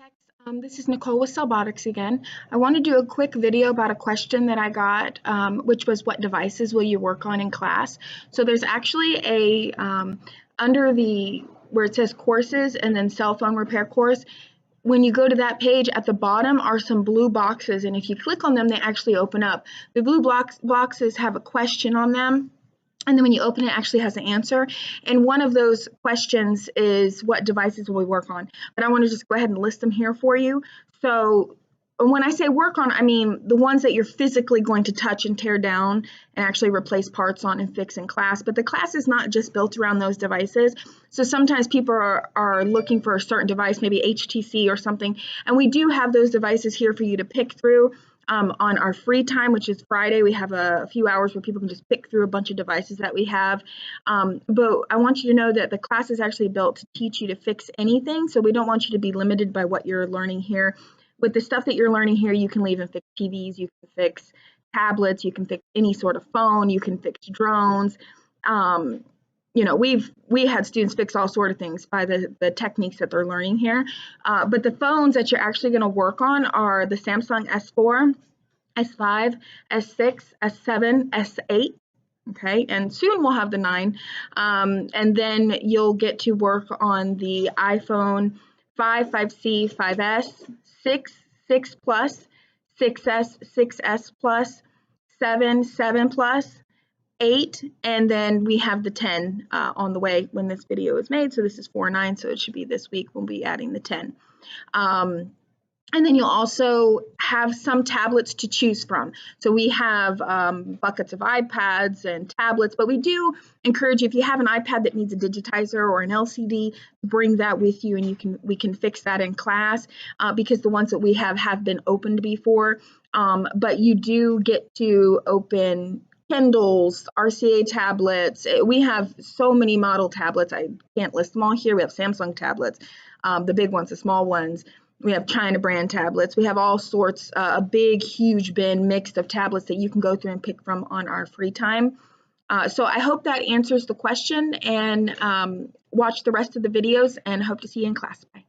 Techs. This is Nicole with CellBotics again. I want to do a quick video about a question that I got, which was what devices will you work on in class? So there's actually a, under the, where it says courses and then cell phone repair course, when you go to that page, at the bottom are some blue boxes, and if you click on them, they actually open up. The blue boxes have a question on them. And then when you open it, it actually has an answer. And one of those questions is what devices will we work on? But I want to just go ahead and list them here for you. So when I say work on, I mean the ones that you're physically going to touch and tear down and actually replace parts on and fix in class. But the class is not just built around those devices. So sometimes people are looking for a certain device, maybe HTC or something. And we do have those devices here for you to pick through. On our free time, which is Friday, we have a few hours where people can just pick through a bunch of devices that we have. But I want you to know that the class is actually built to teach you to fix anything. So we don't want you to be limited by what you're learning here. With the stuff that you're learning here, you can even fix TVs, you can fix tablets, you can fix any sort of phone, you can fix drones. You know, we had students fix all sort of things by the techniques that they're learning here. But the phones that you're actually going to work on are the Samsung S4, S5, S6, S7, S8. Okay, and soon we'll have the 9. And then you'll get to work on the iPhone 5, 5C, 5S, 6, 6 Plus, 6S, 6S Plus, 7, 7 Plus, 8, and then we have the 10 on the way when this video is made. So this is 4/9, so it should be this week we'll be adding the 10. And then you'll also have some tablets to choose from. So we have buckets of iPads and tablets, but we do encourage you, if you have an iPad that needs a digitizer or an LCD, bring that with you, and we can fix that in class because the ones that we have been opened before. But you do get to open Kindles, RCA tablets. We have so many model tablets. I can't list them all here. We have Samsung tablets, the big ones, the small ones. We have China brand tablets. We have all sorts, a big, huge bin mixed of tablets that you can go through and pick from on our free time. So I hope that answers the question, and watch the rest of the videos, and hope to see you in class. Bye.